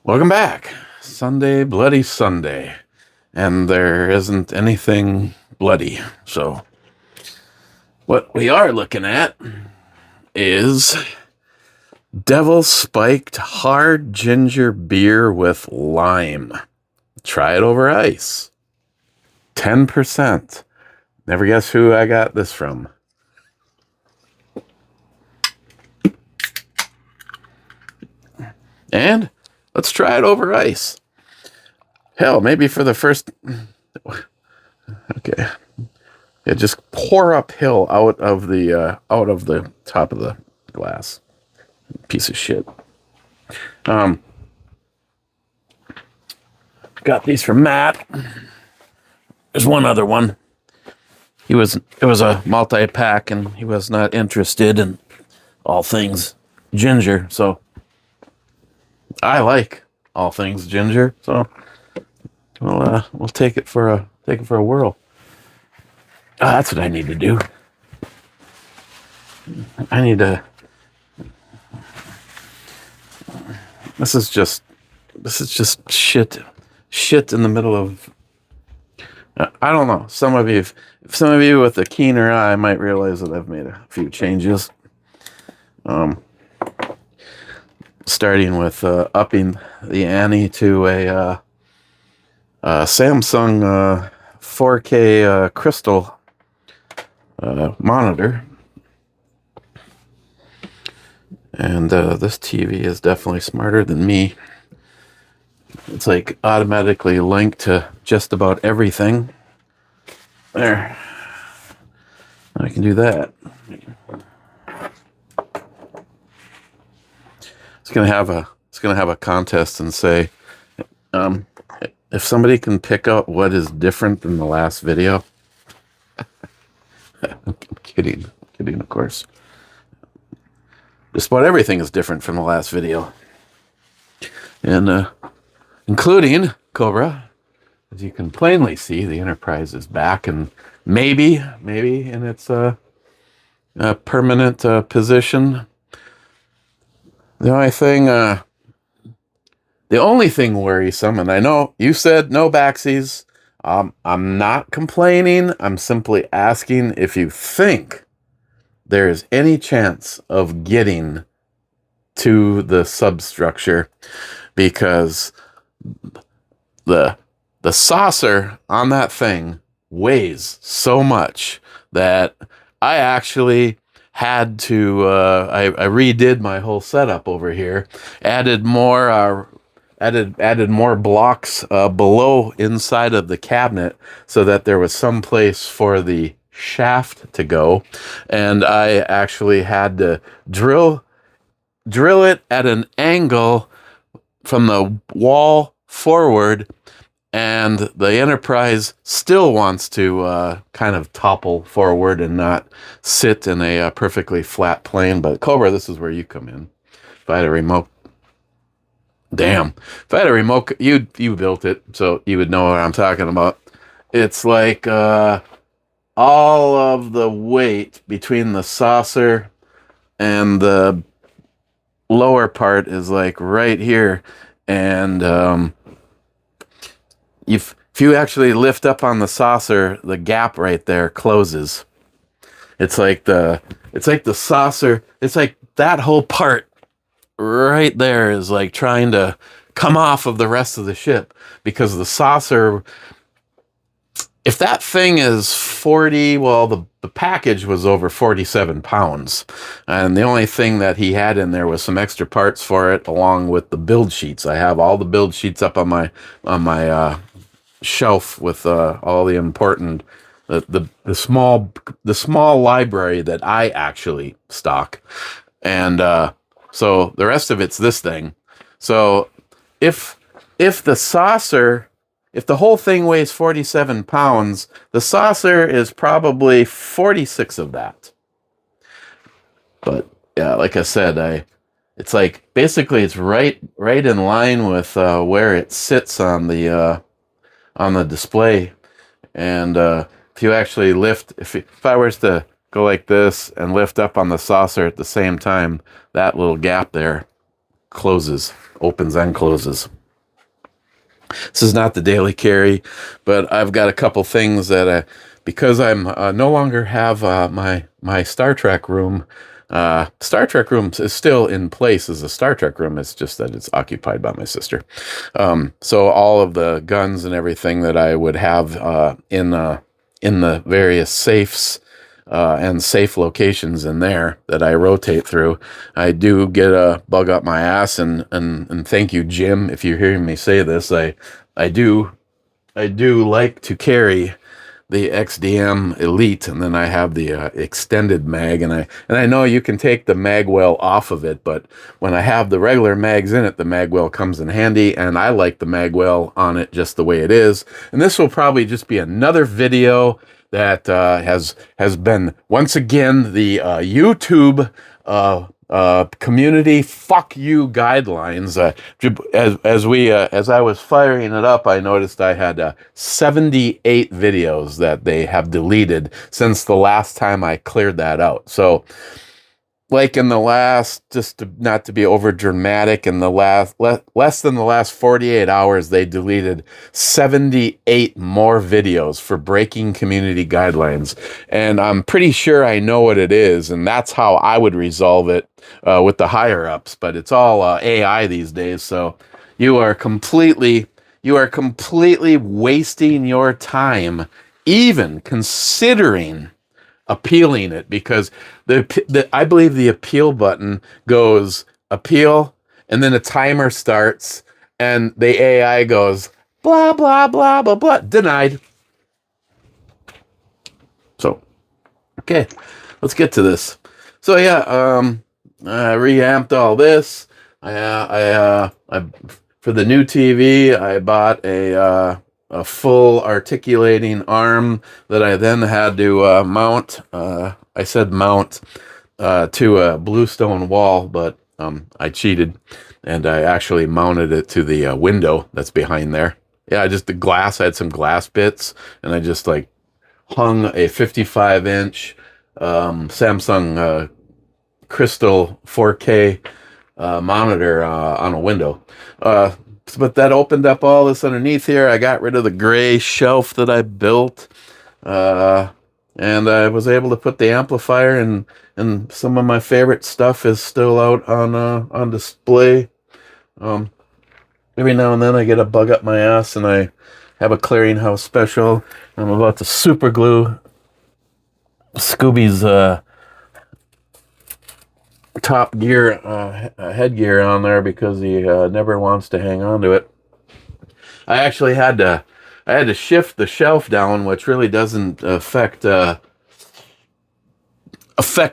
Welcome back. Sunday, Bloody Sunday. And there isn't anything bloody. So, what we are looking at is Devil Spiked Hard Ginger Beer with Lime. Try it over ice. 10%. Never guess who I got this from. And let's try it over ice. Hell, maybe for the first... Okay. Yeah, just pour uphill out of the top of the glass. Piece of shit. Got these from Matt. There's one other one. It was a multi-pack, and he was not interested in all things ginger. So I like all things ginger. So we'll take it for a whirl. Oh, that's what I need to do. I need to. This is just shit in the middle of. I don't know. Some of you with a keener eye might realize that I've made a few changes. Starting with upping the ante to a Samsung 4K crystal monitor. And this TV is definitely smarter than me. It's like automatically linked to just about everything. There. I can do that. It's gonna have a contest and say, if somebody can pick out what is different than the last video. I'm kidding, of course. Just about everything is different from the last video. And including Cobra. As you can plainly see, the Enterprise is back and maybe in its permanent position. The only thing worrisome, and I know you said no backsies. I'm not complaining. I'm simply asking if you think there is any chance of getting to the substructure, because the saucer on that thing weighs so much that I actually had to I redid my whole setup over here, added more blocks below inside of the cabinet so that there was some place for the shaft to go, and I actually had to drill it at an angle from the wall forward, and the Enterprise still wants to kind of topple forward and not sit in a perfectly flat plane. But Cobra, this is where you come in. If I had a remote, you built it, so you would know what I'm talking about. It's like all of the weight between the saucer and the lower part is like right here, and if you actually lift up on the saucer, the gap right there closes. It's like the saucer. It's like that whole part right there is like trying to come off of the rest of the ship, because the saucer, if that thing is 40, well, the package was over 47 pounds. And the only thing that he had in there was some extra parts for it, along with the build sheets. I have all the build sheets up on my shelf with all the important, the small library that I actually stock. And so the rest of it's this thing. So if the saucer, if the whole thing weighs 47 pounds, the saucer is probably 46 of that. But yeah, like I said, it's like basically it's right in line with where it sits on the display. And if you actually lift, if I was to go like this and lift up on the saucer at the same time, that little gap there closes, opens and closes. This is not the daily carry, but I've got a couple things that, because I'm no longer have my Star Trek room. Star Trek room is still in place as a Star Trek room. It's just that it's occupied by my sister. So all of the guns and everything that I would have in the various safes and safe locations in there that I rotate through, I do get a bug up my ass, and thank you, Jim, if you're hearing me say this. I do like to carry the XDM Elite, and then I have the extended mag, and I know you can take the mag well off of it, but when I have the regular mags in it, the mag well comes in handy, and I like the mag well on it just the way it is. And this will probably just be another video that has been once again the YouTube community fuck you guidelines. As I was firing it up, I noticed I had 78 videos that they have deleted since the last time I cleared that out. So, like in the last, not to be over dramatic, in the less than the last 48 hours, they deleted 78 more videos for breaking community guidelines. And I'm pretty sure I know what it is, and that's how I would resolve it with the higher ups. But it's all AI these days, so you are completely wasting your time even considering appealing it, because I believe the appeal button goes appeal, and then a timer starts, and the AI goes blah blah blah blah blah, denied. So, okay, let's get to this. So yeah, I reamped all this. I for the new TV, I bought a full articulating arm that I then had to mount. I said mount to a bluestone wall, but I cheated, and I actually mounted it to the window that's behind there. Yeah, the glass. I had some glass bits, and I just like hung a 55-inch Samsung Crystal 4K monitor on a window. But that opened up all this underneath here. I got rid of the gray shelf that I built, and I was able to put the amplifier, and some of my favorite stuff is still out on display. Every now and then I get a bug up my ass, and I have a clearinghouse special. I'm about to super glue Scooby's top gear headgear on there because he never wants to hang on to it. I actually had to shift the shelf down, which really doesn't affect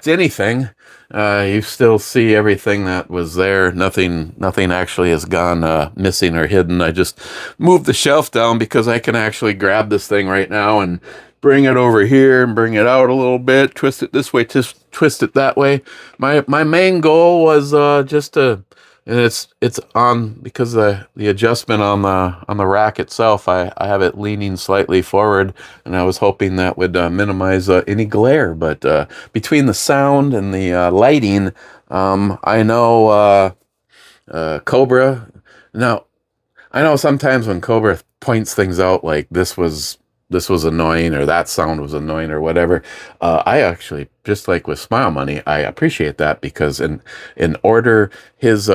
anything. You still see everything that was there. Nothing actually has gone missing or hidden. I just moved the shelf down because I can actually grab this thing right now and bring it over here and bring it out a little bit, twist it this way, twist it that way. My main goal was just to, and it's on, because the adjustment on the rack itself, I have it leaning slightly forward, and I was hoping that would minimize any glare. But between the sound and the lighting, I know Cobra. Now, I know sometimes when Cobra points things out, like this was annoying, or that sound was annoying, or whatever. I actually, just like with Smile Money, I appreciate that, because in order, his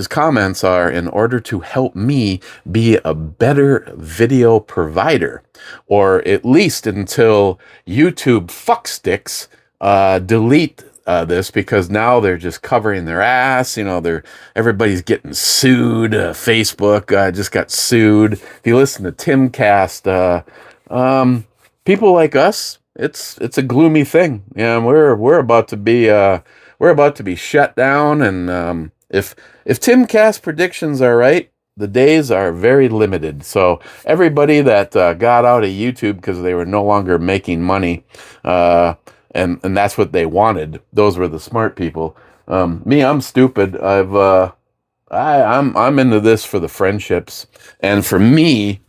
comments are in order to help me be a better video provider, or at least until YouTube fucksticks delete this, because now they're just covering their ass. Everybody's getting sued. Facebook just got sued. If you listen to Timcast, people like us, it's a gloomy thing. Yeah, we're about to be shut down, and if Timcast predictions are right, the days are very limited. So everybody that got out of YouTube because they were no longer making money, and that's what they wanted, those were the smart people. Me, I'm stupid. I'm into this for the friendships, and for me,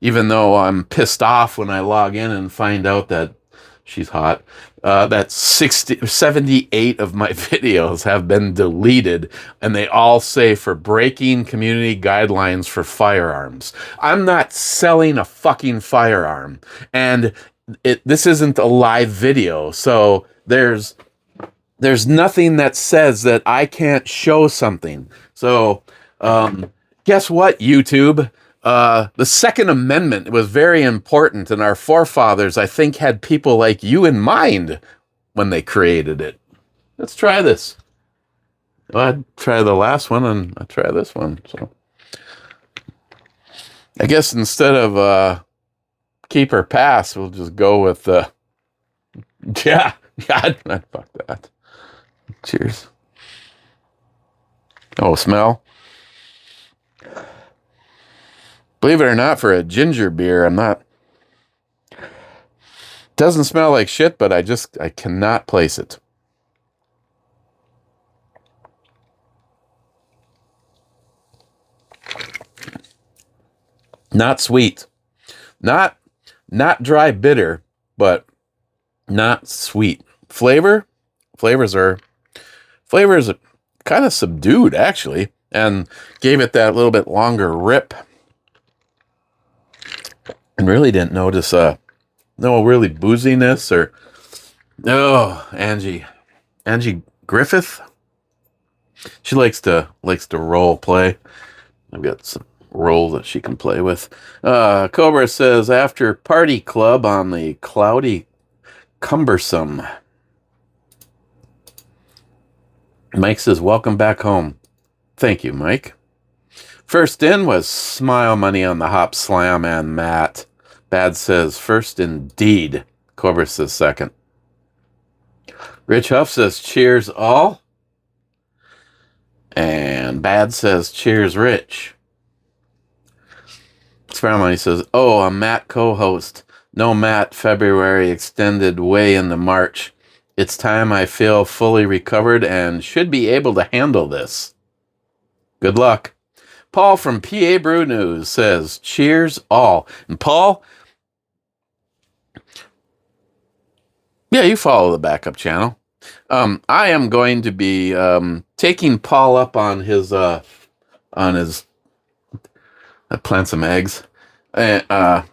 even though I'm pissed off when I log in and find out that she's hot, that 78 of my videos have been deleted, and they all say for breaking community guidelines for firearms. I'm not selling a fucking firearm, and this isn't a live video, so there's nothing that says that I can't show something. So, guess what, YouTube? The Second Amendment was very important, and our forefathers, I think, had people like you in mind when they created it. Let's try this. Well, I'd try the last one, and I'll try this one. So, I guess instead of keep or pass, we'll just go with yeah, fuck that. Cheers. Oh, smell. Believe it or not, for a ginger beer, I'm not. Doesn't smell like shit, but I cannot place it. Not sweet. Not dry bitter, but not sweet. Flavors are kind of subdued, actually, and gave it that little bit longer rip. And really didn't notice no really booziness or Angie Griffith. She likes to role play. I've got some roles that she can play with. Cobra says after party club on the cloudy cumbersome. Mike says welcome back home. Thank you, Mike. First in was Smile Money on the Hop Slam and Matt. Bad says first indeed. Cobra says second. Rich Huff says cheers all. And Bad says cheers Rich. Smile Money says, oh, a Matt co-host. No Matt, February extended way into March. It's time I feel fully recovered and should be able to handle this. Good luck. Paul from PA Brew News says, cheers all. And Paul, yeah, you follow the backup channel. I am going to be taking Paul up on his plant some eggs.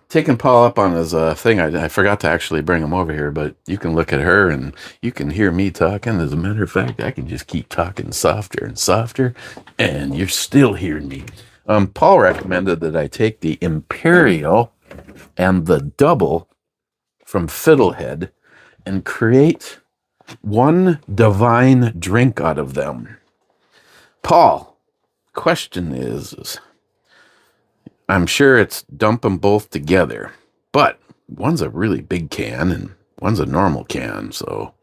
Taking Paul up on his thing. I forgot to actually bring him over here, but you can look at her and you can hear me talking. As a matter of fact, I can just keep talking softer and softer, and you're still hearing me. Paul recommended that I take the Imperial and the Double from Fiddlehead and create one divine drink out of them. Paul, question is I'm sure it's dump them both together, but one's a really big can and one's a normal can, so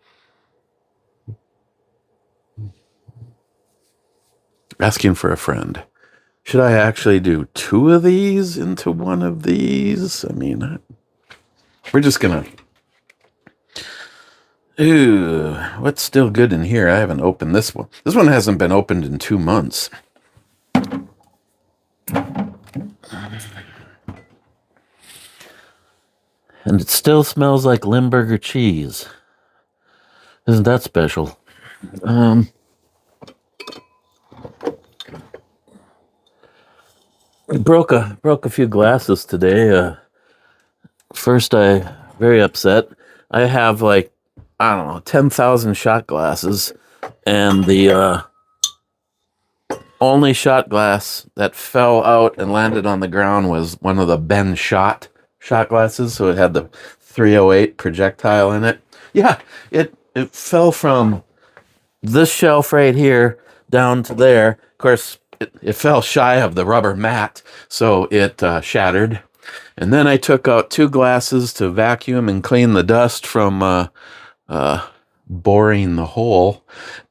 asking for a friend. Should I actually do two of these into one of these? I mean, we're just gonna... Ooh, what's still good in here? I haven't opened this one. This one hasn't been opened in 2 months. And it still smells like Limburger cheese. Isn't that special? Broke a few glasses today. First, I very upset. I have like, I don't know, 10,000 shot glasses, and the only shot glass that fell out and landed on the ground was one of the Ben shot glasses, so it had the 308 projectile in it. Yeah, it fell from this shelf right here down to there. Of course, it fell shy of the rubber mat, so it shattered. And then I took out 2 glasses to vacuum and clean the dust from boring the hole.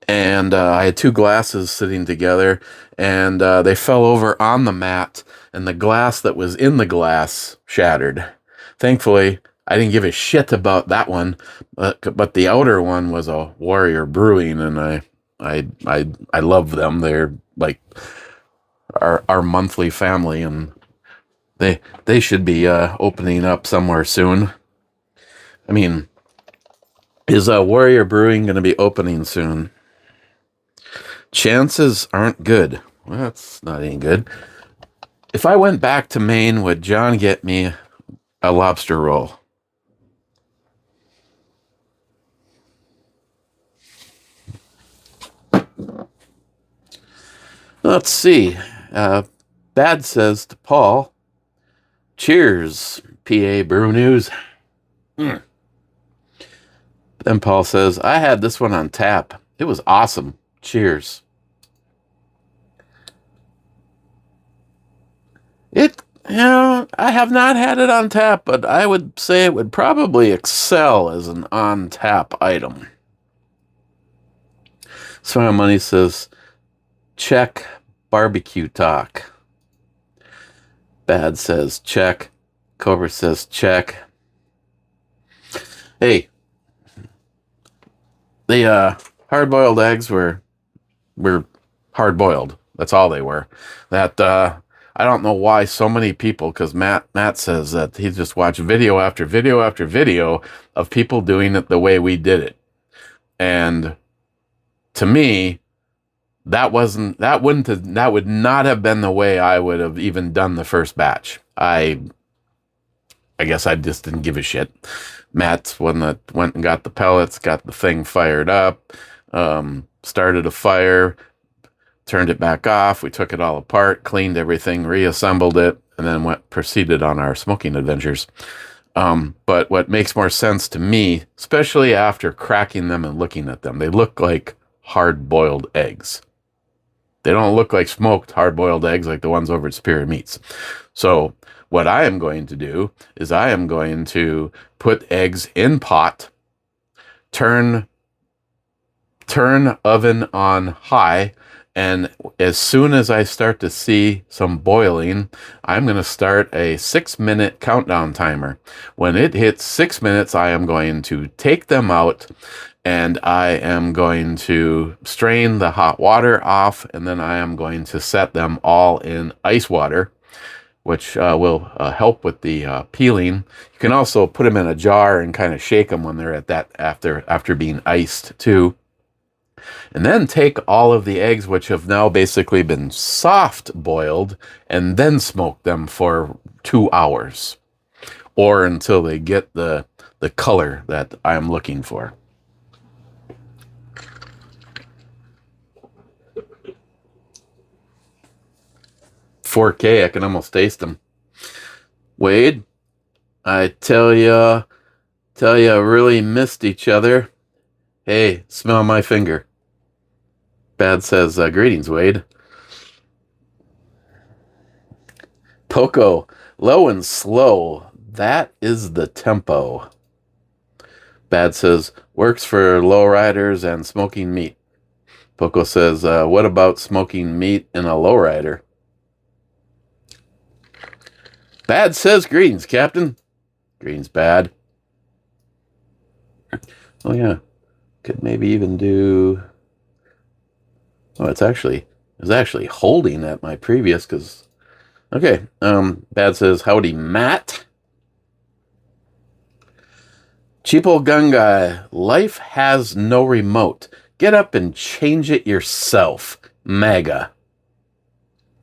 And I had 2 glasses sitting together, and they fell over on the mat, and the glass that was in the glass shattered. Thankfully, I didn't give a shit about that one, but the outer one was a Warrior Brewing, and I love them. They're like our monthly family, and they should be opening up somewhere soon. I mean, Is Warrior Brewing going to be opening soon? Chances aren't good. Well, that's not any good. If I went back to Maine, would John get me a lobster roll? Let's see. Bad says to Paul, cheers, PA Brew News. Mm. Then Paul says, I had this one on tap. It was awesome. Cheers. I have not had it on tap, but I would say it would probably excel as an on tap item. Smile Money says, check barbecue talk. Bad says, check. Cobra says, check. Hey, the hard-boiled eggs were hard-boiled. That's all they were. That I don't know why so many people, because Matt says that he just watched video after video after video of people doing it the way we did it. And to me, that would not have been the way I would have even done the first batch. I guess I just didn't give a shit. Matt's one that went and got the pellets, got the thing fired up, started a fire, turned it back off. We took it all apart, cleaned everything, reassembled it, and then proceeded on our smoking adventures. But what makes more sense to me, especially after cracking them and looking at them, they look like hard-boiled eggs. They don't look like smoked hard-boiled eggs like the ones over at Superior Meats. So what I am going to do is I am going to put eggs in pot, turn oven on high, and as soon as I start to see some boiling, I'm going to start a 6-minute countdown timer. When it hits 6 minutes, I am going to take them out, and I am going to strain the hot water off, and then I am going to set them all in ice water, which will help with the peeling. You can also put them in a jar and kind of shake them when they're at that after being iced too. And then take all of the eggs, which have now basically been soft boiled, and then smoke them for 2 hours, or until they get the color that I'm looking for. $4K, I can almost taste them. Wade, I tell ya, really missed each other. Hey, smell my finger. Bad says, greetings, Wade. Poco, low and slow. That is the tempo. Bad says, works for lowriders and smoking meat. Poco says, what about smoking meat in a lowrider? Bad says, greetings, Captain. Greetings, Bad. Oh, yeah. Could maybe even do... Oh, it's actually holding at my previous, because... Okay, Bad says, howdy, Matt. Cheapo Gun Guy, life has no remote. Get up and change it yourself. MAGA.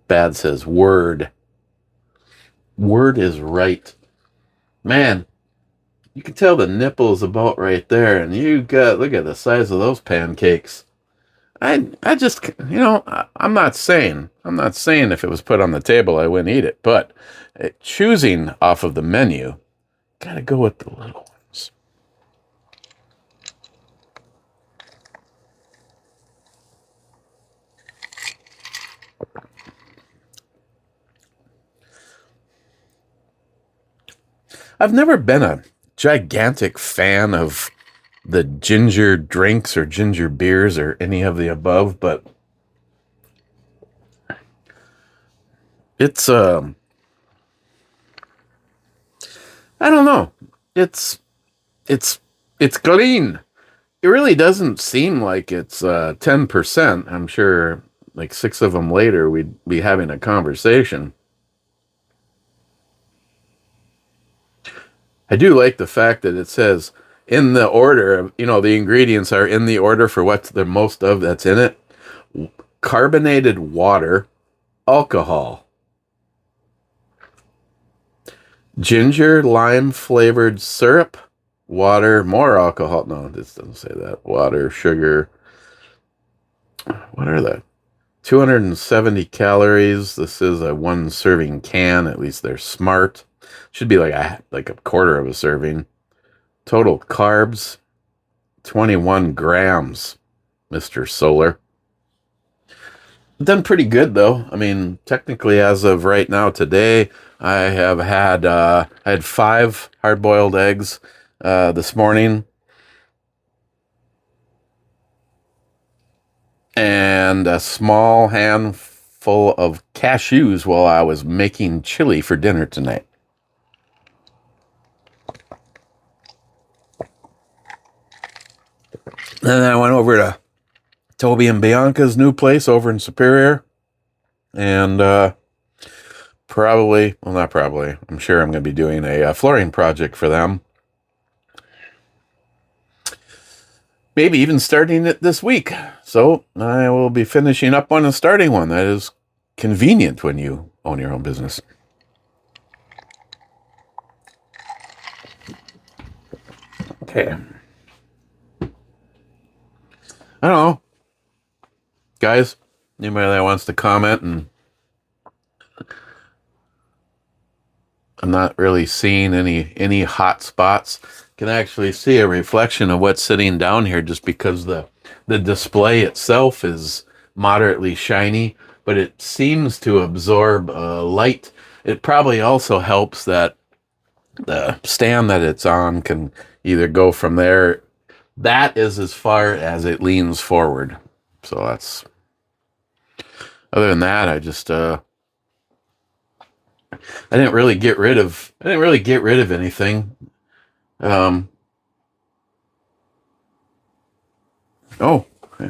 Bad says, word. Word is right. Man, you can tell the nipple is about right there, and look at the size of those pancakes. I just, I'm not saying if it was put on the table I wouldn't eat it, but choosing off of the menu, gotta go with the little ones. I've never been a gigantic fan of the ginger drinks or ginger beers or any of the above, but it's I don't know. It's clean. It really doesn't seem like it's 10%. I'm sure like 6 of them later we'd be having a conversation. I do like the fact that it says in the order, the ingredients are in the order for what's the most of that's in it. Carbonated water, alcohol, ginger, lime flavored syrup, water, more alcohol. No, this doesn't say that. Water, sugar. What are they? 270 calories. This is a one serving can. At least they're smart. Should be like a quarter of a serving. Total carbs, 21 grams, Mr. Solar. Done pretty good though. I mean, technically, as of right now, today, I had 5 hard-boiled eggs this morning, and a small handful of cashews while I was making chili for dinner tonight. Then I went over to Toby and Bianca's new place over in Superior, and not probably, I'm sure I'm going to be doing a flooring project for them. Maybe even starting it this week. So I will be finishing up one and starting one. That is convenient when you own your own business. Okay. I don't know. Guys, anybody that wants to comment, and I'm not really seeing any hot spots. Can actually see a reflection of what's sitting down here just because the display itself is moderately shiny, but it seems to absorb light. It probably also helps that the stand that it's on can either go from there. That is as far as it leans forward. So that's, other than that, I just I didn't really get rid of anything. Oh,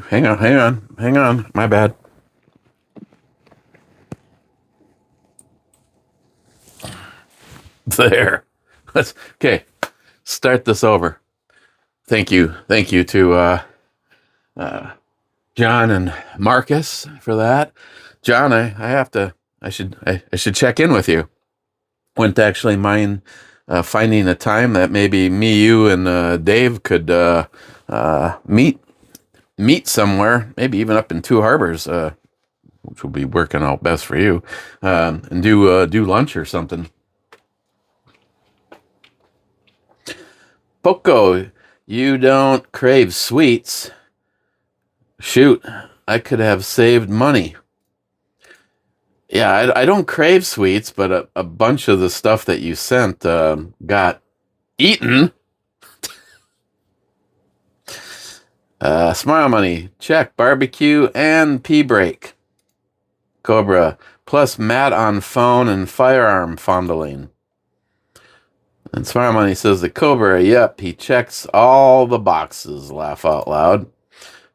hang on. My bad. There. Let's okay. Start this over. Thank you to John and Marcus for that. John, I should check in with you. Wouldn't actually mind finding a time that maybe me, you, and Dave could meet somewhere, maybe even up in Two Harbors, which will be working out best for you, and do lunch or something. Poco, you don't crave sweets. Shoot, I could have saved money. Yeah, I don't crave sweets, but a bunch of the stuff that you sent got eaten. Smile money, check. Barbecue and pee break. Cobra, plus Matt on phone and firearm fondling. And Smile money says the Cobra, yep, he checks all the boxes, laugh out loud.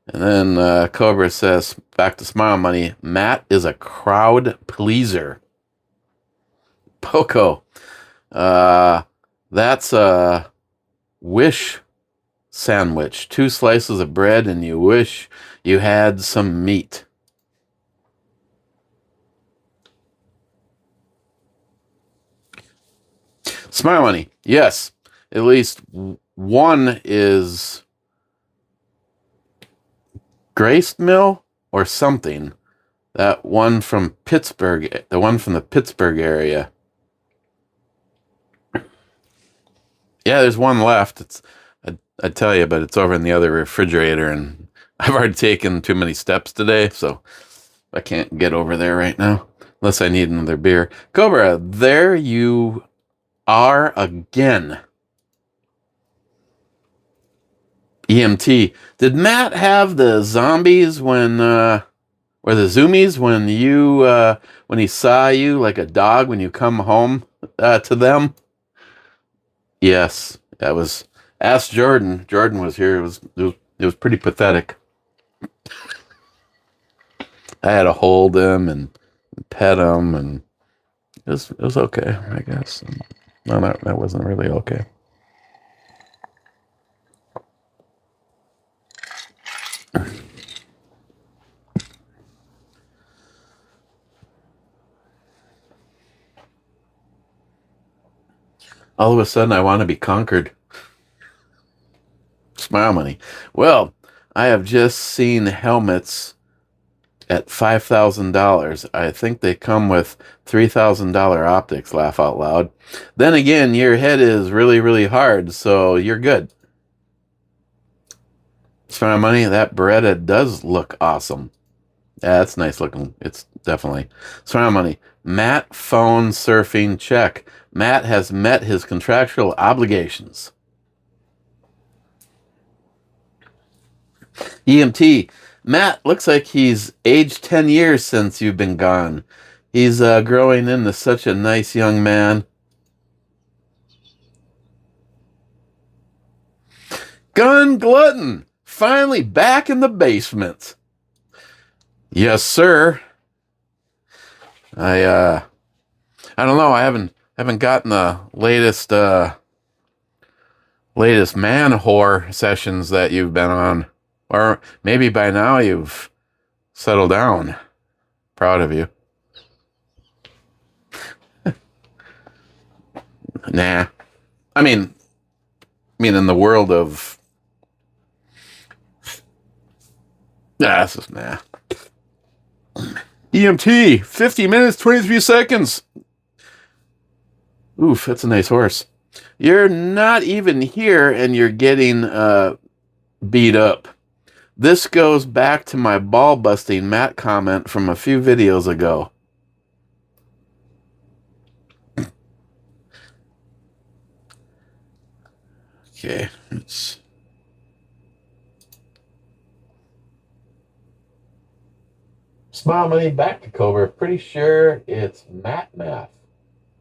And then Cobra says, back to Smile money, Matt is a crowd pleaser. Poco, that's a wish sandwich. 2 slices of bread and you wish you had some meat. Smile money, yes. At least one is Graced Mill or something. That one from Pittsburgh, the one from the Pittsburgh area. Yeah, there's one left. I tell you, but it's over in the other refrigerator, and I've already taken too many steps today, so I can't get over there right now unless I need another beer. Cobra, there you are again. EMT, did Matt have the zombies when or the zoomies when he saw you like a dog when you come home to them? Yes, that was. Ask Jordan. Jordan was here. It was pretty pathetic. I had to hold him and pet him, and it was okay, I guess. No, that wasn't really okay. All of a sudden, I want to be conquered. Smile money. Well, I have just seen helmets at $5,000. I think they come with $3,000 optics, laugh out loud. Then again, your head is really, really hard, so you're good. Smile money, that Beretta does look awesome. Yeah, that's nice looking. It's definitely. Smile money. Matt phone surfing check. Matt has met his contractual obligations. EMT. Matt looks like he's aged 10 years since you've been gone. He's growing into such a nice young man. Gun Glutton. Finally back in the basement. Yes, sir. I don't know. I haven't gotten the latest man whore sessions that you've been on. Or maybe by now you've settled down. Proud of you. Nah. I mean in the world of this is nah. EMT, 50 minutes, 23 seconds. Oof, that's a nice horse. You're not even here and you're getting beat up. This goes back to my ball busting Matt comment from a few videos ago. Okay, it's Smile money back to Cobra. Pretty sure it's Matt Math.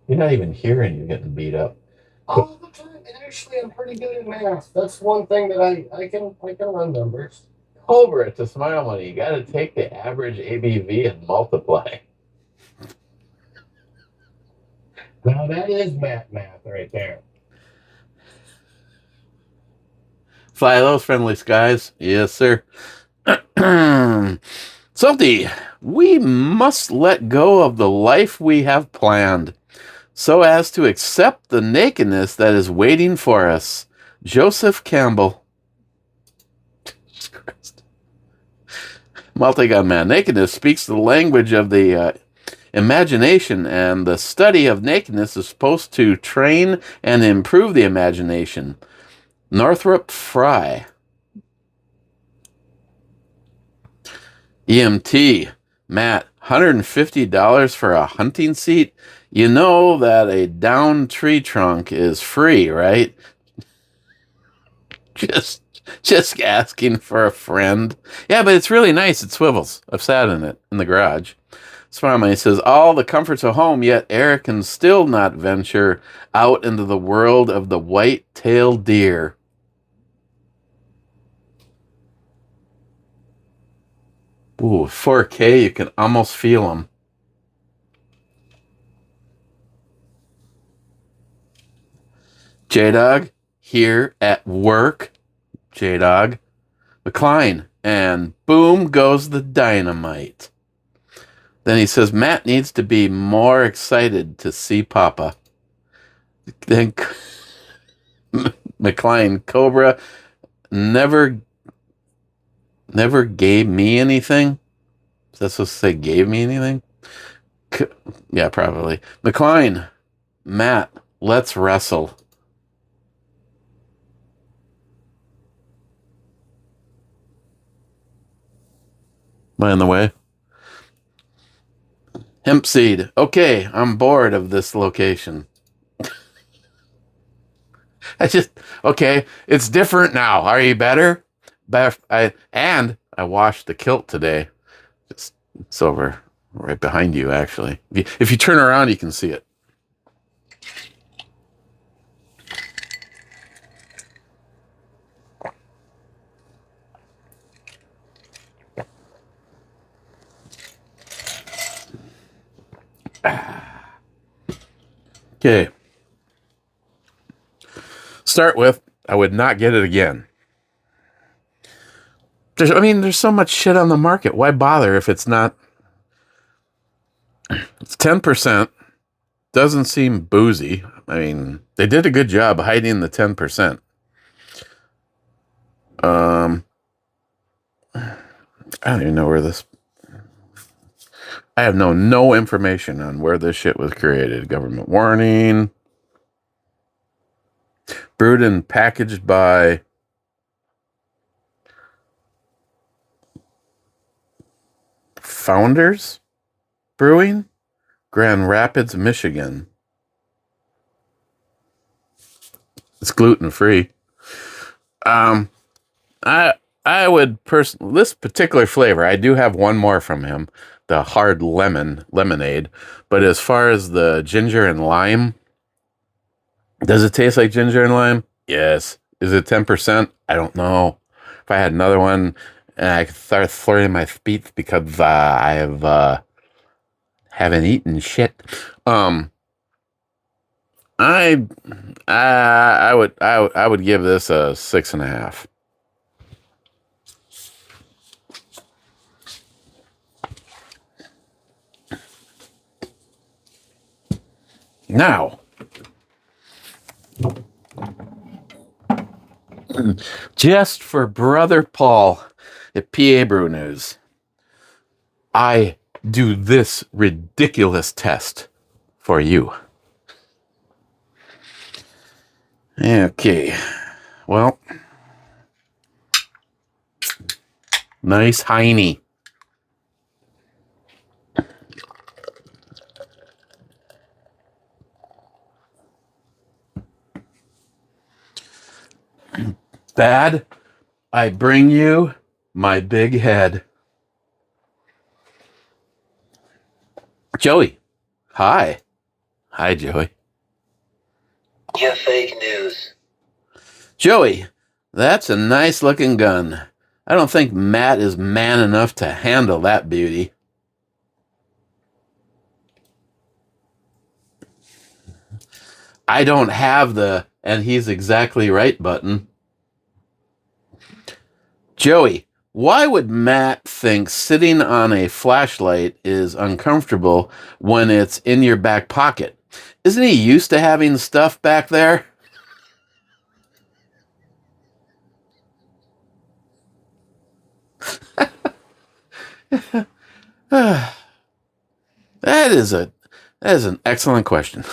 You're not even here and you're getting beat up. All the time. Actually, I'm pretty good at math. That's one thing that I can run numbers. Cobra to Smile money. You got to take the average ABV and multiply. Now that is math right there. Fly those friendly skies. Yes, sir. Salty, we must let go of the life we have planned so as to accept the nakedness that is waiting for us. Joseph Campbell. Multi-gun man. Nakedness speaks the language of the imagination, and the study of nakedness is supposed to train and improve the imagination. Northrop Frye. EMT. Matt, $150 for a hunting seat? You know that a down tree trunk is free, right? Just asking for a friend. Yeah, but it's really nice. It swivels. I've sat in it in the garage. Smarmy says, all the comforts of home, yet Eric can still not venture out into the world of the white-tailed deer. Ooh, 4K, you can almost feel them. J-Dog, here at work. J-Dog. McLean, and boom goes the dynamite. Then he says, Matt needs to be more excited to see Papa. Then McLean, Cobra never gave me anything. Is that supposed to say gave me anything? Yeah, probably. McLean, Matt, let's wrestle. Am I in the way? Hemp seed. Okay, I'm bored of this location. Okay, it's different now. Are you better? I washed the kilt today. It's over right behind you, actually. If you turn around, you can see it. Okay. Start with, I would not get it again. There's so much shit on the market. Why bother if it's not? It's 10%. doesn't seem boozy. I mean, they did a good job hiding the 10%. I don't even know where this. I have no information on where this shit was created. Government warning. Brewed and packaged by Founders Brewing, Grand Rapids, Michigan. It's gluten free. Um, I I would personally this particular flavor. I do have one more from him, the hard lemonade. But as far as the ginger and lime, does it taste like ginger and lime? Yes. Is it 10%? I don't know. If I had another one, and I could start flirting my feet because I have haven't eaten shit. Um, I I would give this a 6.5. Now, just for Brother Paul at PA Brew News, I do this ridiculous test for you. Okay. Well, nice Heine. Bad, I bring you my big head. Joey. Hi. Hi, Joey. Yeah, fake news. Joey, that's a nice looking gun. I don't think Matt is man enough to handle that beauty. I don't have the and he's exactly right button. Joey, why would Matt think sitting on a flashlight is uncomfortable when it's in your back pocket? Isn't he used to having stuff back there? that is an excellent question.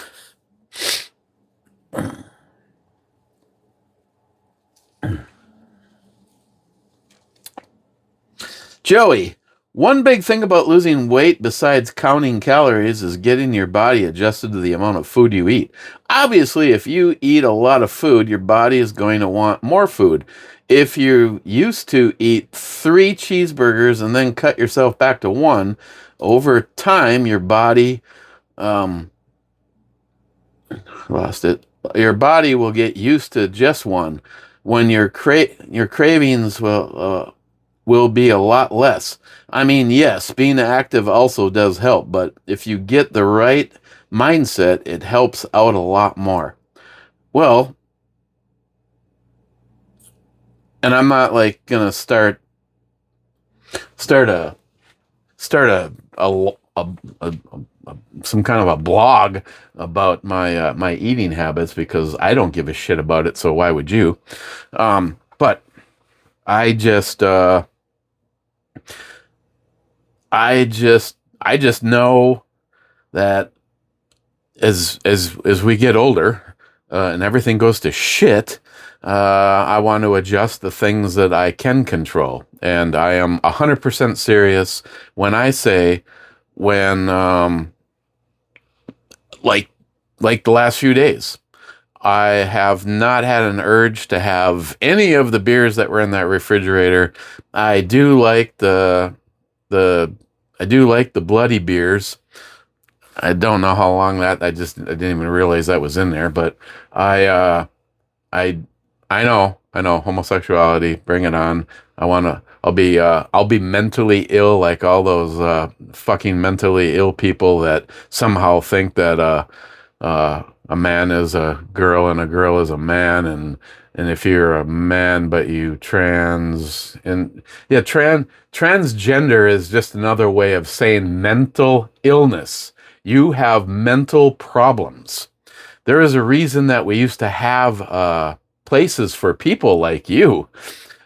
Joey, one big thing about losing weight besides counting calories is getting your body adjusted to the amount of food you eat. Obviously, if you eat a lot of food, your body is going to want more food. If you used to eat 3 cheeseburgers and then cut yourself back to 1, over time your body lost it. Your body will get used to just one. When your cravings will be a lot less. I mean, yes, being active also does help, but if you get the right mindset, it helps out a lot more. Well, and I'm not like gonna start a some kind of a blog about my eating habits because I don't give a shit about it. So why would you? But I just I just know that as we get older and everything goes to shit, I want to adjust the things that I can control, and I am 100% serious when I say when like the last few days. I have not had an urge to have any of the beers that were in that refrigerator. I do like the I do like the bloody beers. I don't know how long that I didn't even realize that was in there, but I I I know homosexuality, bring it on. I'll be mentally ill like all those fucking mentally ill people that somehow think that a man is a girl and a girl is a man, and if you're a man but you transgender is just another way of saying mental illness. You have mental problems. There is a reason that we used to have places for people like you.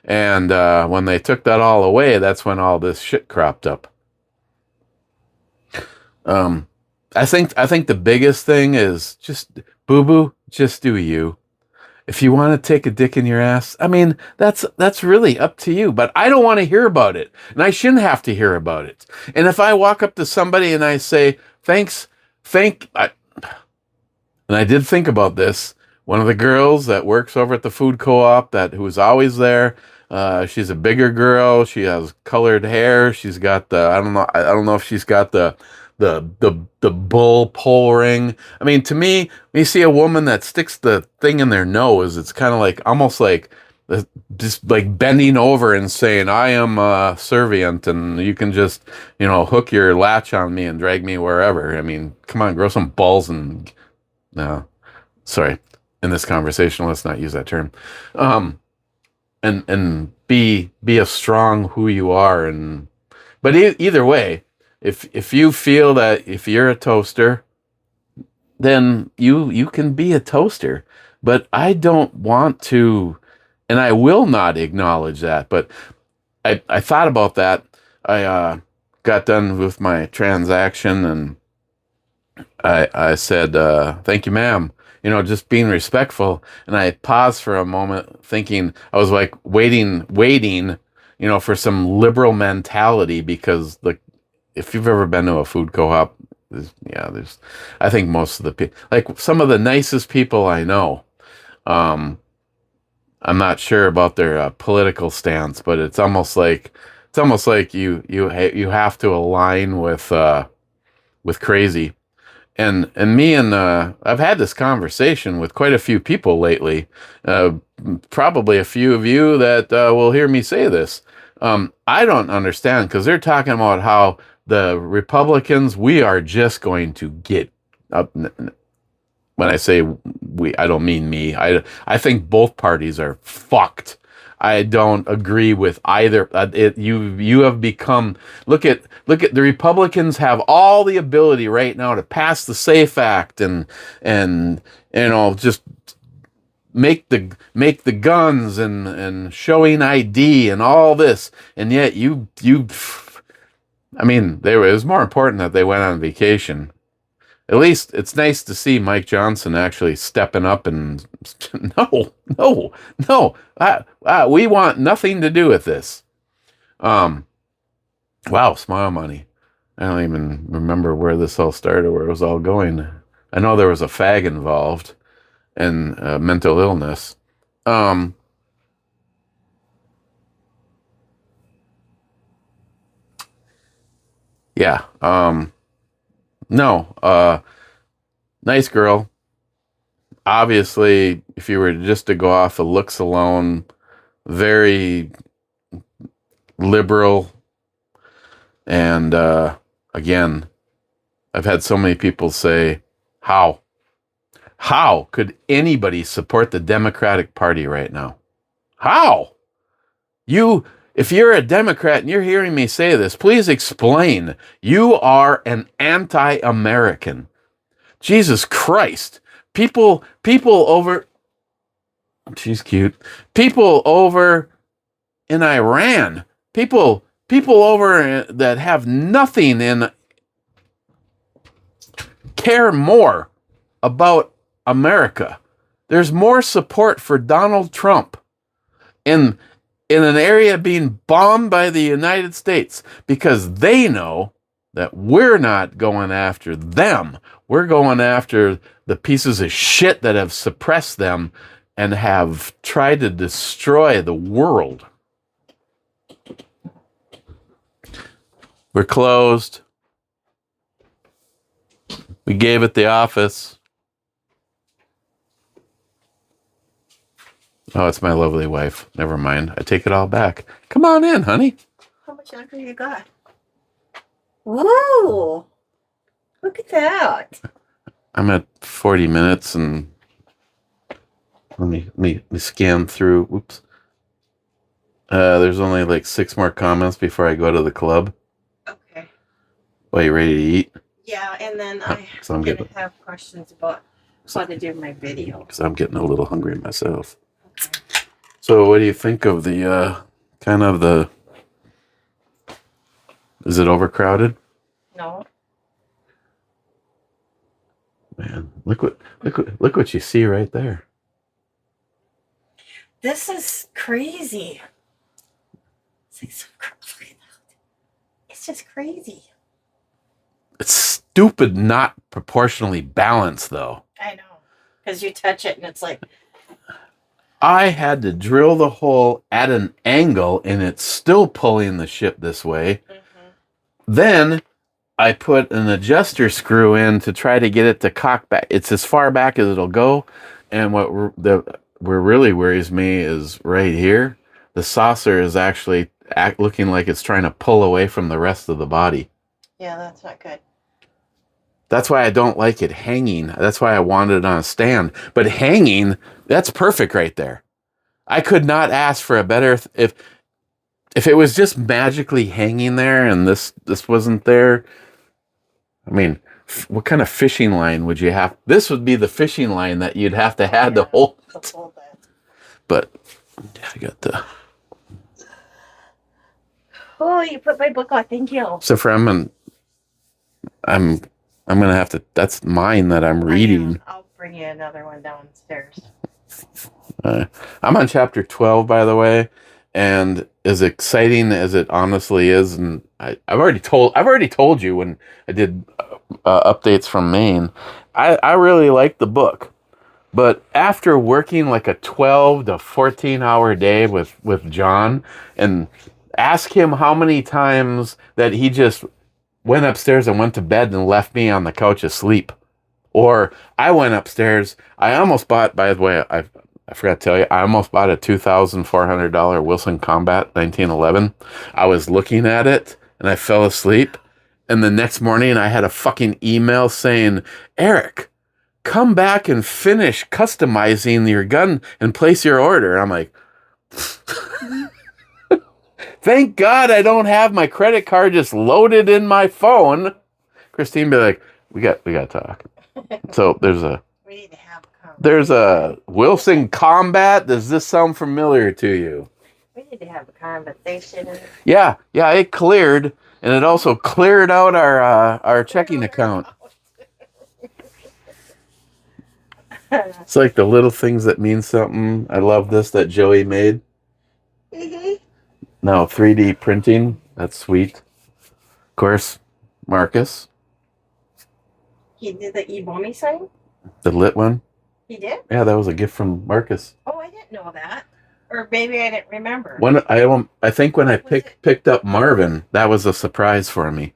And when they took that all away, that's when all this shit cropped up. Um, I think the biggest thing is just boo boo, just do you. If you want to take a dick in your ass, I mean, that's really up to you. But I don't want to hear about it, and I shouldn't have to hear about it. And if I walk up to somebody and I say, "Thanks, and I did think about this. One of the girls that works over at the food co-op who's always there. She's a bigger girl. She has colored hair. She's got the I don't know if she's got the bull pole ring. I mean, to me, when you see a woman that sticks the thing in their nose, it's kind of like almost like just like bending over and saying, "I am servient, and you can just hook your latch on me and drag me wherever." I mean, come on, grow some balls and no, sorry. In this conversation, let's not use that term. And be a strong who you are, but either way, if you feel that if you're a toaster, then you can be a toaster. But I don't want to, and I will not acknowledge that. But I thought about that. I got done with my transaction and I said, thank you, ma'am. Just being respectful. And I paused for a moment thinking, I was like waiting, for some liberal mentality because if you've ever been to a food co-op, I think most of the people, like some of the nicest people I know, I'm not sure about their political stance, but it's almost like you have to align with crazy. And me and I've had this conversation with quite a few people lately. Probably a few of you that will hear me say this. I don't understand because they're talking about how the Republicans, we are just going to get up. When I say we, I don't mean me. I think both parties are fucked. I don't agree with either. You have become look at the Republicans have all the ability right now to pass the SAFE Act and just make the guns and showing ID and all this, and yet I mean, it was more important that they went on vacation. At least it's nice to see Mike Johnson actually stepping up and no, we want nothing to do with this. Wow, smile money. I don't even remember where this all started, where it was all going. I know there was a fag involved and mental illness. Yeah. No. Nice girl. Obviously, if you were just to go off of looks alone, very liberal. And again, I've had so many people say, how could anybody support the Democratic Party right now? How? If you're a Democrat and you're hearing me say this, please explain. You are an anti-American. Jesus Christ. People over, she's cute. People over in Iran, people over that have nothing and care more about America. There's more support for Donald Trump in an area being bombed by the United States because they know that we're not going after them. We're going after the pieces of shit that have suppressed them and have tried to destroy the world. We're closed. We gave it the office. Oh, it's my lovely wife. Never mind. I take it all back. Come on in, honey. How much longer you got? Whoa! Look at that. I'm at 40 minutes and let me scan through. Oops. There's only like 6 more comments before I go to the club. Okay. Are you ready to eat? Yeah, and then I So I'm getting, have questions about how to do my video. because I'm getting a little hungry myself. Okay. So what do you think of the kind of the? Is it overcrowded? No. Man, look what you see right there. This is crazy. It's like so crazy. It's just crazy. It's stupid, not proportionally balanced, though. I know. Because you touch it and it's like, I had to drill the hole at an angle, and it's still pulling the ship this way. Then I put an adjuster screw in to try to get it to cock back. It's as far back as it'll go. And what really worries me is right here. The saucer is actually looking like it's trying to pull away from the rest of the body. yeah, that's not good. That's why I don't like it hanging. That's why I wanted it on a stand. But hanging, that's perfect right there. I could not ask for a better if it was just magically hanging there and this wasn't there. I mean, what kind of fishing line would you have? This would be the fishing line that you'd have to have to hold it. But I got the. Oh, you put my book on. Thank you. So for I'm gonna have to. That's mine that I'm reading. I'll bring you another one downstairs. I'm on chapter 12, by the way, and as exciting as it honestly is, and I've already told you when I did updates from Maine, I really like the book, but after working like a 12 to 14 hour day with John, and ask him how many times that he just went upstairs and went to bed and left me on the couch asleep. Or I went upstairs. I almost bought, by the way, I forgot to tell you, I almost bought a $2,400 Wilson Combat 1911. I was looking at it and I fell asleep. And the next morning I had a fucking email saying, Eric, come back and finish customizing your gun and place your order. I'm like, thank God I don't have my credit card just loaded in my phone. Christine be like, we got to talk. So We need to have a conversation. there's a Wilson Combat. Does this sound familiar to you? We need to have a conversation. Yeah, it cleared, and it also cleared out our checking account. It's like the little things that mean something. I love this that Joey made. Now 3D printing. That's sweet. Of course, Marcus, He did the e-bommy sign? the lit one. He did? Yeah, that was a gift from Marcus. Oh, I didn't know that. Or maybe I didn't remember. I think when I picked up Marvin, that was a surprise for me.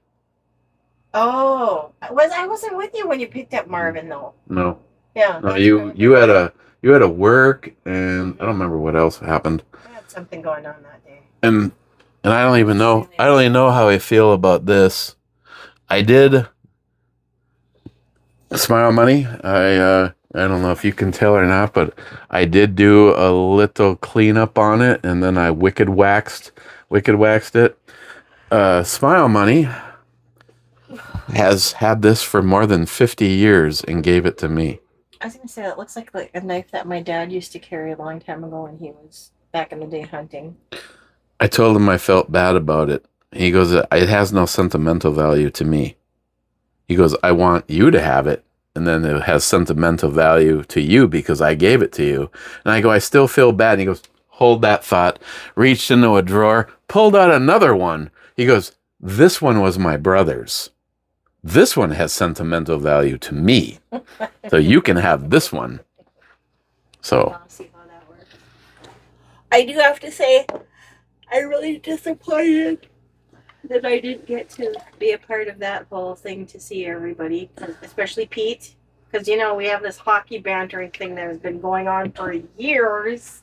Oh, I wasn't with you when you picked up Marvin though. No. Yeah. No, you had a work, and I don't remember what else happened. I had something going on that day. And I don't even know how I feel about this. I did Smile Money. I don't know if you can tell or not, but I did do a little cleanup on it, and then I wicked waxed it. Smile Money has had this for more than 50 years and gave it to me. I was gonna say it looks like a knife that my dad used to carry a long time ago when he was back in the day hunting. I told him I felt bad about it. He goes, it has no sentimental value to me. He goes, I want you to have it, and then it has sentimental value to you because I gave it to you. And I go, I still feel bad. And he goes, hold that thought. Reached into a drawer, pulled out another one. He goes, this one was my brother's. This one has sentimental value to me. So you can have this one. So I'll see how that works. I do have to say, I'm really disappointed that I didn't get to be a part of that whole thing to see everybody, especially Pete, because we have this hockey bantering thing that has been going on for years,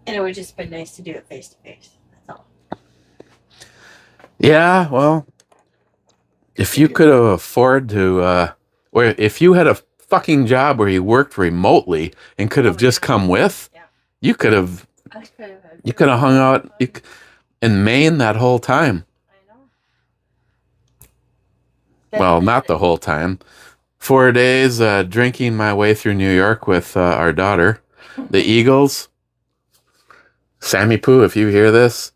and it would just been nice to do it face to face. That's all. yeah, well, if you could have afforded to, or if you had a fucking job where you worked remotely and could have just come with, you could have hung out in Maine that whole time. I know. Well, not the whole time. 4 days drinking my way through New York with our daughter. The Eagles. Sammy Poo, if you hear this.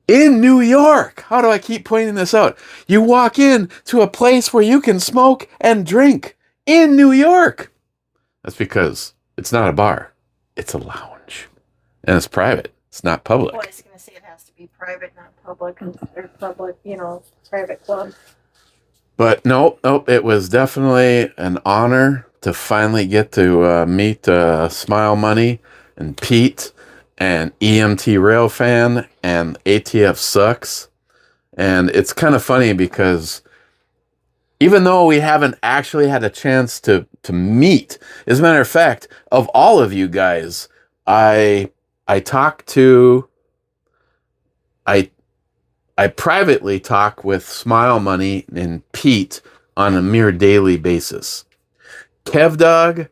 In New York. How do I keep pointing this out? You walk in to a place where you can smoke and drink in New York. That's because it's not a bar. It's a lounge. And it's private. It's not public. Well, I was going to say it has to be private, not public, or public, private club. But nope. It was definitely an honor to finally get to meet Smile Money and Pete and EMT Railfan and ATF Sucks. And it's kind of funny because even though we haven't actually had a chance to meet, as a matter of fact, of all of you guys, I privately talk with Smile Money and Pete on a mere daily basis. Kev Dog,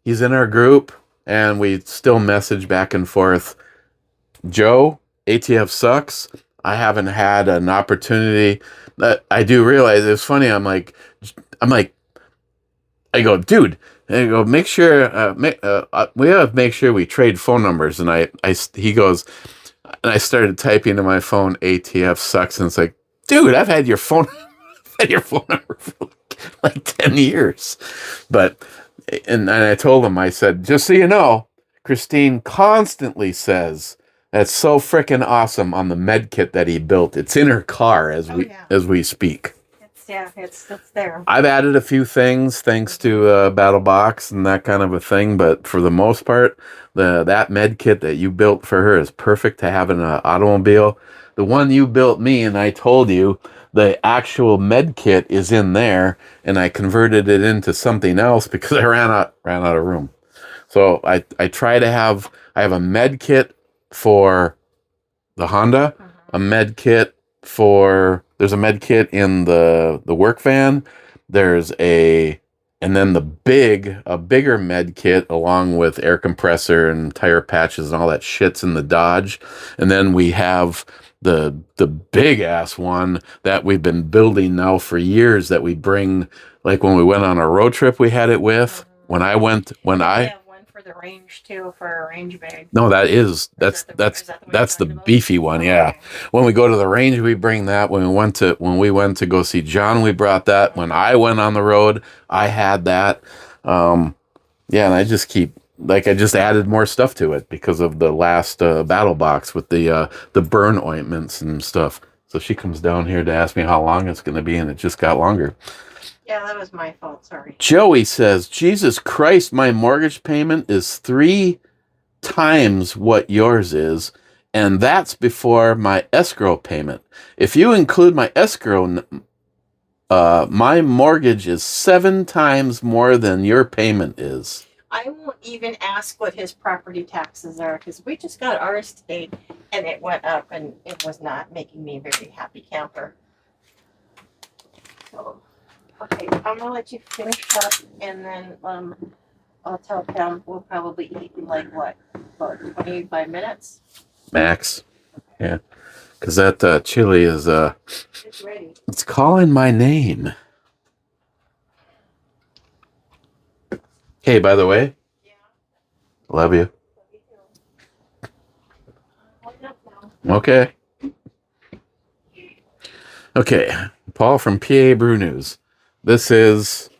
he's in our group, and we still message back and forth. Joe, ATF Sucks. I haven't had an opportunity. I do realize it's funny. I go, dude. And I go, make sure we have to make sure we trade phone numbers. And he goes, and I started typing to my phone, ATF Sucks, and it's like, dude, I've had your phone number for like 10 years. But and I told him, I said, just so you know, Christine constantly says that's so freaking awesome on the med kit that he built. It's in her car as we speak. It's there. I've added a few things thanks to Battle Box and that kind of a thing, but for the most part, that med kit that you built for her is perfect to have in an automobile. The one you built me, and I told you, the actual med kit is in there, and I converted it into something else because I ran out of room. So I try to have a med kit for the Honda, a med kit there's a med kit in the work van. And then a bigger med kit along with air compressor and tire patches and all that shit's in the Dodge. And then we have the big ass one that we've been building now for years that we bring, like when we went on a road trip we had it with. We have one for the range too, for a range bag. No, that's the beefy one, yeah. Okay. When we go to the range, we bring that. When we went to go see John, we brought that. When I went on the road, I had that. And I just added more stuff to it because of the last battle box with the burn ointments and stuff. So she comes down here to ask me how long it's going to be, and it just got longer. Yeah, that was my fault. Sorry. Joey says, Jesus Christ, my mortgage payment is 3 times what yours is, and that's before my escrow payment. If you include my escrow, my mortgage is 7 times more than your payment is. I won't even ask what his property taxes are because we just got ours today, and it went up, and it was not making me a very happy camper. So. Okay, I'm gonna let you finish up, and then I'll tell Pam we'll probably eat in like what, about 25 minutes? Max. Yeah, because that chili is it's ready. It's calling my name. Hey, by the way. Yeah. Love you. Love you too. Okay. Okay, Paul from PA Brew News. This is,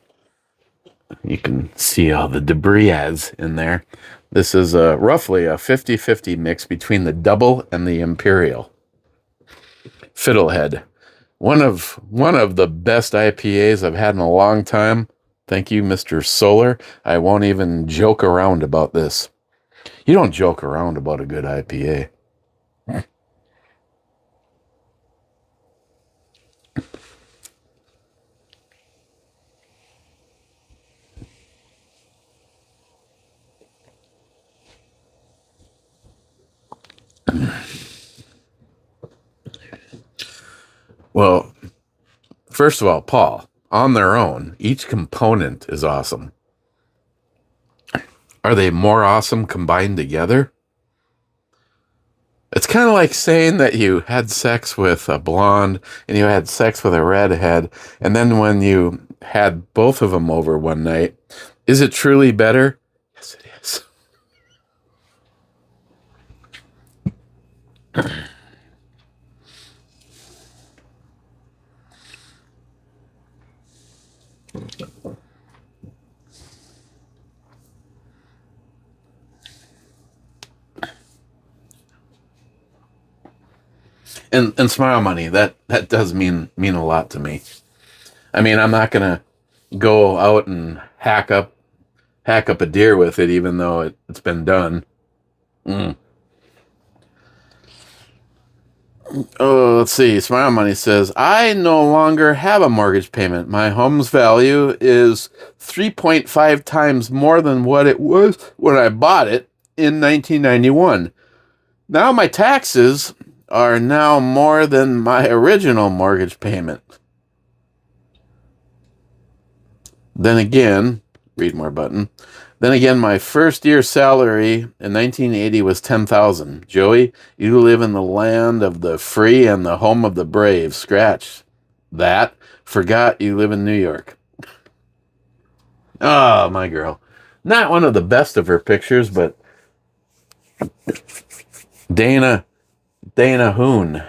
you can see all the debris ads in there. This is roughly a 50-50 mix between the double and the imperial. Fiddlehead. One of the best IPAs I've had in a long time. Thank you, Mr. Solar. I won't even joke around about this. You don't joke around about a good IPA. Well, first of all, Paul, on their own, each component is awesome. Are they more awesome combined together? It's kind of like saying that you had sex with a blonde and you had sex with a redhead, and then when you had both of them over one night, is it truly better? Yes, it is. And smile money, that does mean a lot to me. I mean, I'm not gonna go out and hack up a deer with it, even though it's been done. Mm. Oh, let's see. Smile Money says, I no longer have a mortgage payment. My home's value is 3.5 times more than what it was when I bought it in 1991. Now my taxes are now more than my original mortgage payment. Then again, read more button. Then again, my first year salary in 1980 was 10,000. Joey, you live in the land of the free and the home of the brave. Scratch that. Forgot you live in New York. Oh, my girl. Not one of the best of her pictures, but Dana Hoon.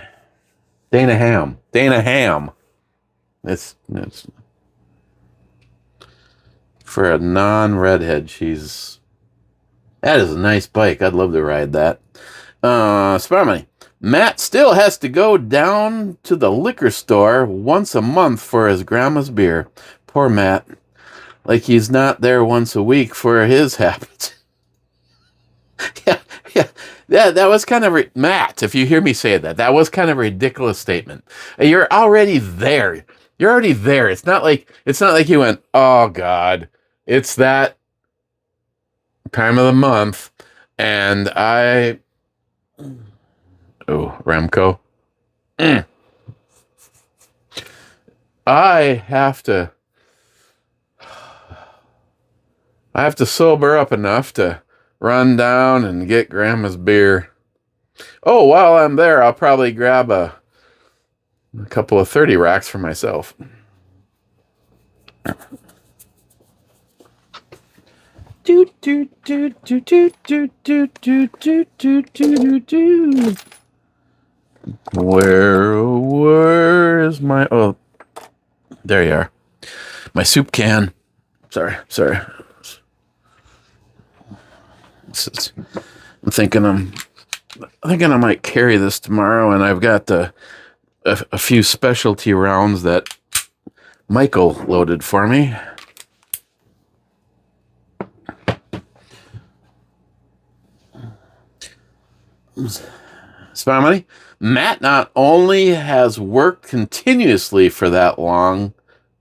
Dana Ham. It's for a non-redhead, that is a nice bike. I'd love to ride that. Spare money. Matt still has to go down to the liquor store once a month for his grandma's beer. Poor Matt. Like he's not there once a week for his habits. yeah, yeah. That was kind of Matt, if you hear me say that was kind of a ridiculous statement. You're already there. You're already there. It's not like you went, oh God, it's that time of the month, and Remco. I have to sober up enough to run down and get Grandma's beer. Oh, while I'm there, I'll probably grab a couple of 30 racks for myself. Do do do do do do do do do do do do. Where is my? Oh, there you are. My soup can. Sorry. I'm thinking I might carry this tomorrow, and I've got a few specialty rounds that Michael loaded for me. Spy money. Matt not only has worked continuously for that long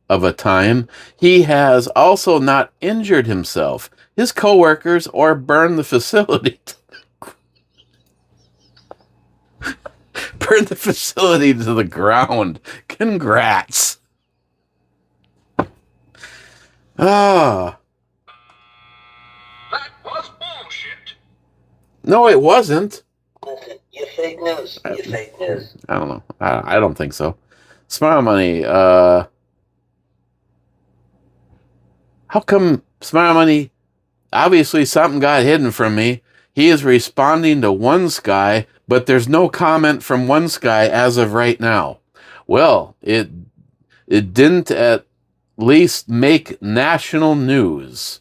of a time, he has also not injured himself, his coworkers, or burned the facility. Burned the facility to the ground. Congrats. Ah. That was bullshit. No, it wasn't. Listen, you fake news. You fake news. I don't know. I don't think so. Smile Money. How come Smile Money? Obviously, something got hidden from me. He is responding to One Sky, but there's no comment from One Sky as of right now. Well, it didn't at least make national news.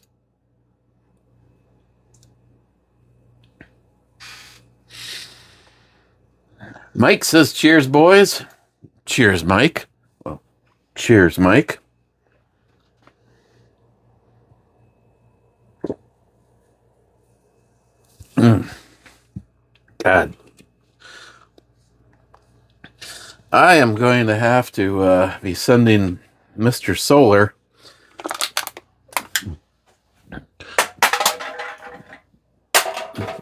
Mike says, cheers, boys. Cheers, Mike. Well, cheers, Mike. God. I am going to have to be sending Mr. Solar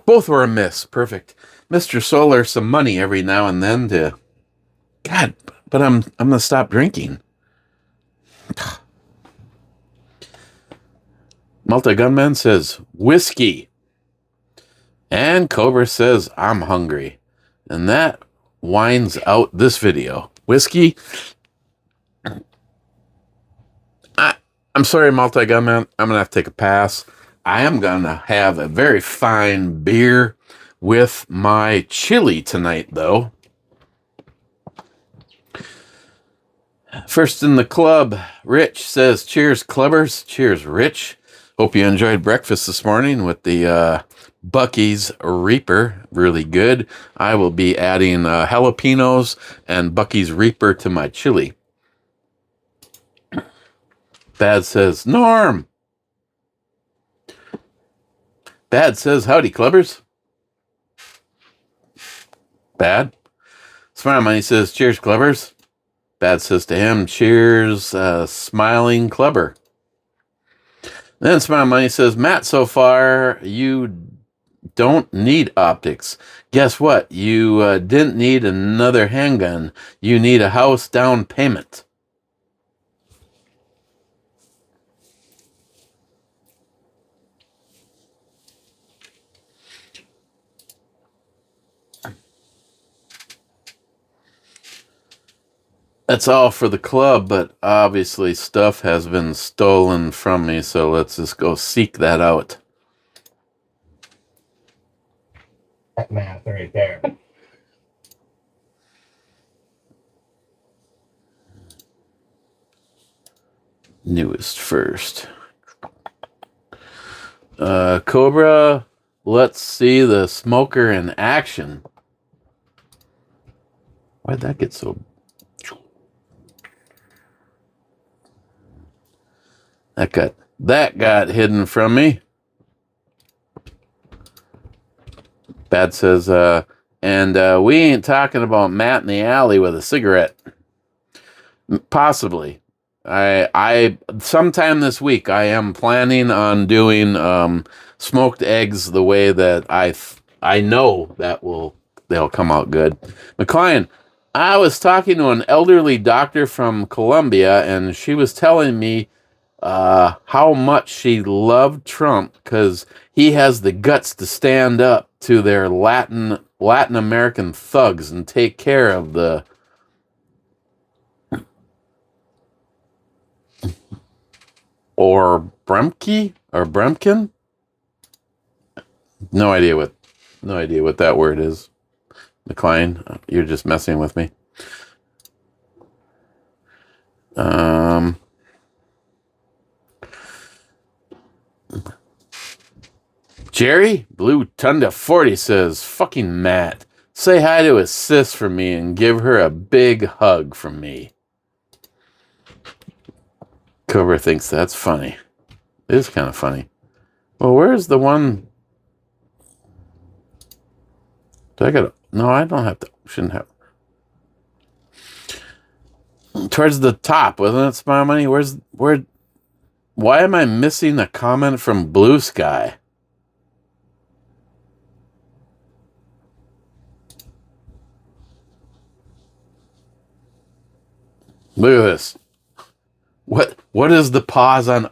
both were a miss. Perfect. Mr. Solar some money every now and then to God, but I'm gonna stop drinking. Multi Gunman says whiskey. And Cobra says I'm hungry. And that winds out this video. Whiskey. I'm sorry, Multi-Gun Man. I'm going to have to take a pass. I am going to have a very fine beer with my chili tonight, though. First in the club, Rich says, cheers, clubbers. Cheers, Rich. Hope you enjoyed breakfast this morning with the Bucky's Reaper. Really good. I will be adding jalapenos and Bucky's Reaper to my chili. Bad says, Norm. Bad says, howdy, clubbers. Bad. Smile Money says, cheers, clubbers. Bad says to him, cheers, smiling clubber. Then Smile Money says, Matt, so far you don't need optics. Guess what? You didn't need another handgun. You need a house down payment. That's all for the club, but obviously stuff has been stolen from me, so let's just go seek that out. That math right there. Newest first. Cobra, let's see the smoker in action. Why'd that get so... That got hidden from me. Bad says, and we ain't talking about Matt in the alley with a cigarette. Possibly. I sometime this week I am planning on doing smoked eggs the way that I know that they'll come out good. McLean, I was talking to an elderly doctor from Colombia, and she was telling me how much she loved Trump because he has the guts to stand up to their Latin American thugs and take care of the or Bremkin. No idea what that word is. McLean, you're just messing with me. Jerry Blue Tunda 40 says, fucking Matt, say hi to his sis for me and give her a big hug from me. Cobra thinks that's funny. It is kind of funny. Well, where's the one? No, I don't have to. Shouldn't have. Towards the top, wasn't it, Smile Money? Why am I missing a comment from Blue Sky? Look at this. What is the pause on?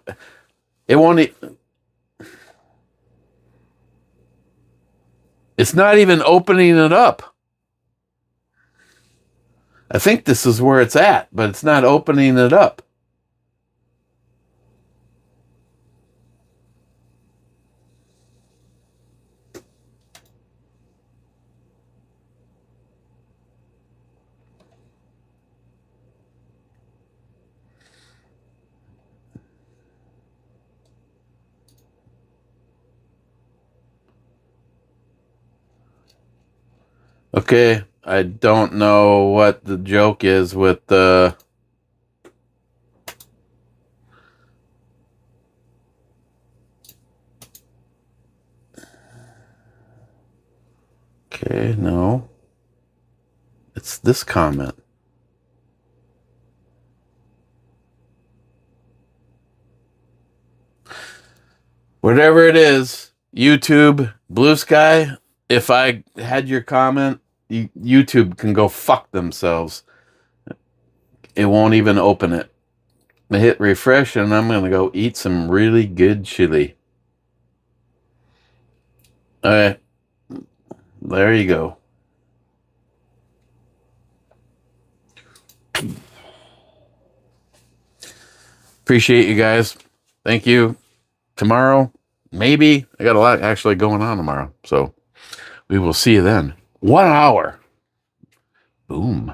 It won't. It's not even opening it up. I think this is where it's at, but it's not opening it up. Okay, I don't know what the joke is with the... Okay, no. It's this comment. Whatever it is, YouTube, Blue Sky, if I had your comment, YouTube can go fuck themselves. It won't even open it. I hit refresh and I'm going to go eat some really good chili. All right. There you go. Appreciate you guys. Thank you. Tomorrow, maybe. I got a lot actually going on tomorrow. So we will see you then. 1 hour. Boom.